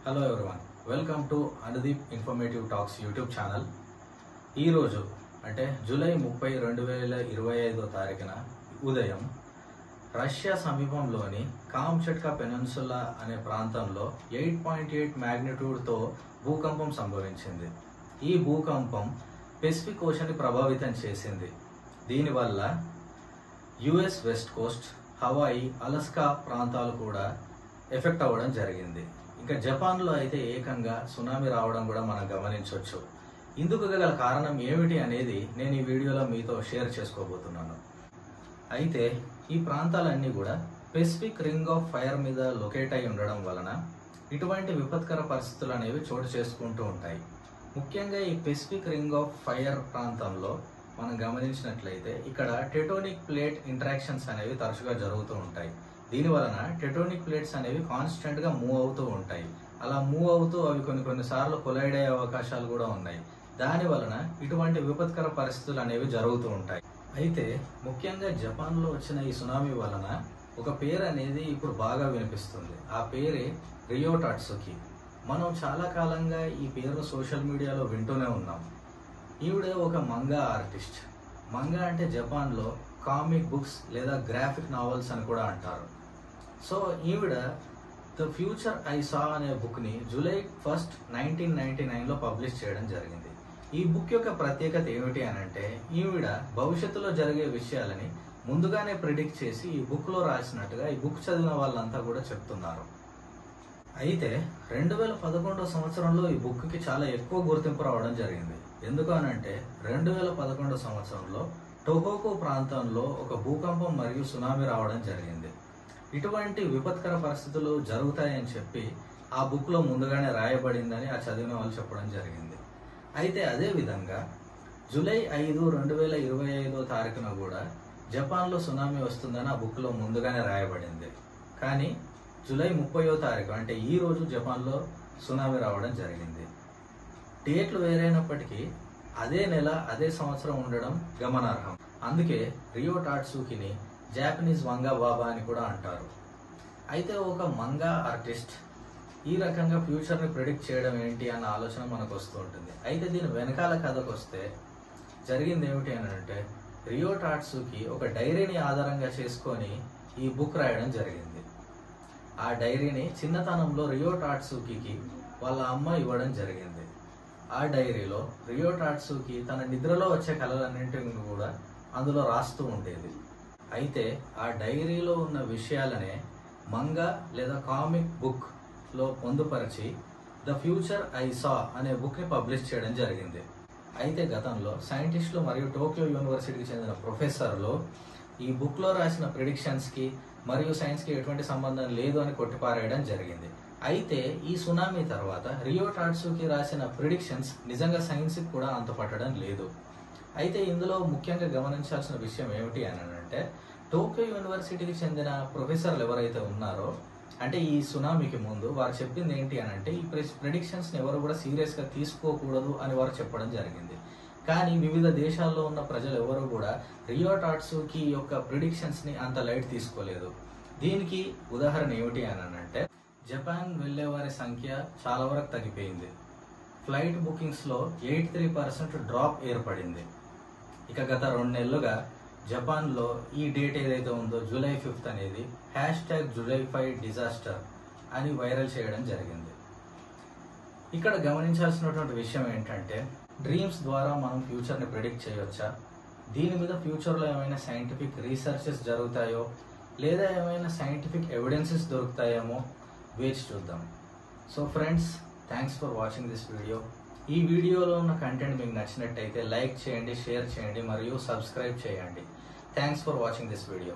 Hello everyone, welcome to Anudeep informative talks YouTube channel. ఈరోజు అంటే July 30, 2025 తారీఖున ఉదయం రష్యా సమీపంలోని కామ్చట్కా పెనిన్సులా అనే ప్రాంతంలో 8.8 మ్యాగ్నిట్యూడ్తో భూకంపం సంభవించింది. ఈ భూకంపం పెసిఫిక్ ఓషన్ని ప్రభావితం చేసింది. దీనివల్ల US west Coast, Hawaii, Alaska ప్రాంతాలు కూడా ఎఫెక్ట్ అవ్వడం జరిగింది. ఇంకా జపాన్లో అయితే ఏకంగా సునామీ రావడం కూడా మనం గమనించవచ్చు. ఇందుకు గల కారణం ఏమిటి అనేది నేను ఈ వీడియోలో మీతో షేర్ చేసుకోబోతున్నాను. అయితే ఈ ప్రాంతాలన్నీ కూడా పెసిఫిక్ రింగ్ ఆఫ్ ఫైర్ మీద లొకేట్ అయి ఉండడం వలన ఇటువంటి విపత్కర పరిస్థితులు అనేవి చోటు చేసుకుంటూ ఉంటాయి. ముఖ్యంగా ఈ పెసిఫిక్ రింగ్ ఆఫ్ ఫైర్ ప్రాంతంలో మనం గమనించినట్లయితే ఇక్కడ టెక్టోనిక్ ప్లేట్ ఇంటరాక్షన్స్ అనేవి తరచుగా జరుగుతూ ఉంటాయి. దీని వలన టెక్టోనిక్ ప్లేట్స్ అనేవి కాన్స్టెంట్ గా మూవ్ అవుతూ ఉంటాయి. అలా మూవ్ అవుతూ అవి కొన్నిసార్లు కొలైడ్ అయ్యే అవకాశాలు కూడా ఉన్నాయి. దాని వలన ఇటువంటి విపత్కర పరిస్థితులు అనేవి జరుగుతూ ఉంటాయి. అయితే ముఖ్యంగా జపాన్ లో వచ్చిన ఈ సునామీ వలన ఒక పేరు అనేది ఇప్పుడు బాగా వినిపిస్తుంది. ఆ పేరే రియో టాట్సుకి. మనం చాలా కాలంగా ఈ పేరు సోషల్ మీడియాలో వింటూనే ఉన్నాం. ఈవిడ ఒక మంగా ఆర్టిస్ట్. మంగా అంటే జపాన్లో కామిక్ బుక్స్ లేదా గ్రాఫిక్ నావెల్స్ అని కూడా అంటారు. సో ఈవిడ ద ఫ్యూచర్ ఐ సా అనే బుక్ని జూలై 1, 1999లో పబ్లిష్ చేయడం జరిగింది. ఈ బుక్ యొక్క ప్రత్యేకత ఏమిటి అని అంటే ఈవిడ భవిష్యత్తులో జరిగే విషయాలని ముందుగానే ప్రిడిక్ట్ చేసి ఈ బుక్లో రాసినట్టుగా ఈ బుక్ చదివిన వాళ్ళంతా కూడా చెప్తున్నారు. అయితే 2011 సంవత్సరంలో ఈ బుక్కి చాలా ఎక్కువ గుర్తింపు రావడం జరిగింది. ఎందుకు అనంటే 2011 సంవత్సరంలో టోహోకు ప్రాంతంలో ఒక భూకంపం మరియు సునామీ రావడం జరిగింది. ఇటువంటి విపత్కర పరిస్థితులు జరుగుతాయని చెప్పి ఆ బుక్లో ముందుగానే రాయబడిందని ఆ చదివిన వాళ్ళు చెప్పడం జరిగింది. అయితే అదే విధంగా జూలై 5, 2025 తారీఖున కూడా జపాన్లో సునామీ వస్తుందని ఆ బుక్లో ముందుగానే రాయబడింది. కానీ జూలై 30వ తారీఖు అంటే ఈ రోజు జపాన్లో సునామీ రావడం జరిగింది. డేట్లు వేరైనప్పటికీ అదే నెల అదే సంవత్సరం ఉండడం గమనార్హం. అందుకే రియో టాట్సుకిని జాపనీస్ మంగా బాబా అని కూడా అంటారు. అయితే ఒక మంగా ఆర్టిస్ట్ ఈ రకంగా ఫ్యూచర్ని ప్రిడిక్ట్ చేయడం ఏంటి అన్న ఆలోచన మనకు వస్తూ ఉంటుంది. అయితే దీని వెనకాల కథకు వస్తే జరిగింది ఏమిటి అని అంటే రియో టాట్సుకి ఒక డైరీని ఆధారంగా చేసుకొని ఈ బుక్ రాయడం జరిగింది. ఆ డైరీని చిన్నతనంలో రియో టాట్సుకి వాళ్ళ అమ్మ ఇవ్వడం జరిగింది. ఆ డైరీలో రియో టాట్సుకి తన నిద్రలో వచ్చే కళలన్నింటినీ కూడా అందులో రాస్తూ ఉండేది. అయితే ఆ డైరీలో ఉన్న విషయాలనే మంగా లేదా కామిక్ బుక్ లో పొందుపరిచి ద ఫ్యూచర్ ఐ సా అనే బుక్ ని పబ్లిష్ చేయడం జరిగింది. అయితే గతంలో సైంటిస్టులు మరియు టోక్యో యూనివర్సిటీకి చెందిన ప్రొఫెసర్లు ఈ బుక్ లో రాసిన ప్రిడిక్షన్స్ కి మరియు సైన్స్ కి ఎటువంటి సంబంధం లేదు అని కొట్టిపారేయడం జరిగింది. అయితే ఈ సునామీ తర్వాత రియో టాట్సుకి రాసిన ప్రిడిక్షన్స్ నిజంగా సైన్స్ కి కూడా అంతపట్టడం లేదు. అయితే ఇందులో ముఖ్యంగా గమనించాల్సిన విషయం ఏమిటి అని అంటే టోక్యో యూనివర్సిటీకి చెందిన ప్రొఫెసర్లు ఎవరైతే ఉన్నారో అంటే ఈ సునామీకి ముందు వారు చెప్పింది ఏంటి అని అంటే ఈ ప్రిడిక్షన్స్ ని ఎవరు కూడా సీరియస్ గా తీసుకోకూడదు అని వారు చెప్పడం జరిగింది. కానీ వివిధ దేశాల్లో ఉన్న ప్రజలు ఎవరు కూడా రియో టాట్సుకి యొక్క ప్రిడిక్షన్స్ ని అంత లైట్ తీసుకోలేదు. దీనికి ఉదాహరణ ఏమిటి అని అంటే జపాన్ వెళ్లే వారి సంఖ్య చాలా వరకు తగ్గిపోయింది. ఫ్లైట్ బుకింగ్స్ లో 83% డ్రాప్ ఏర్పడింది. ఇక గత 2 నెలలుగా జపాన్ లో ఈ డేట్ ఏదైతే ఉందో జూలై 5 అనేది #July5 డిజాస్టర్ అని వైరల్ చేయడం జరిగింది. ఇక్కడ గమనించాల్సినటువంటి విషయం ఏంటంటే డ్రీమ్స్ ద్వారా మనం ఫ్యూచర్ ని ప్రిడిక్ట్ చేయవచ్చా, దీని మీద ఫ్యూచర్ లో ఏమైనా సైంటిఫిక్ రీసెర్చెస్ జరుగుతాయో లేదా ఏమైనా సైంటిఫిక్ ఎవిడెన్సెస్ దొరుకుతాయేమో వేచి చూద్దాం. So friends, thanks for watching this video. ఈ వీడియోలో ఉన్న కంటెంట్ మీకు నచ్చినట్టయితే లైక్ చేయండి, షేర్ చేయండి మరియు సబ్స్క్రైబ్ చేయండి. Thanks for watching this video.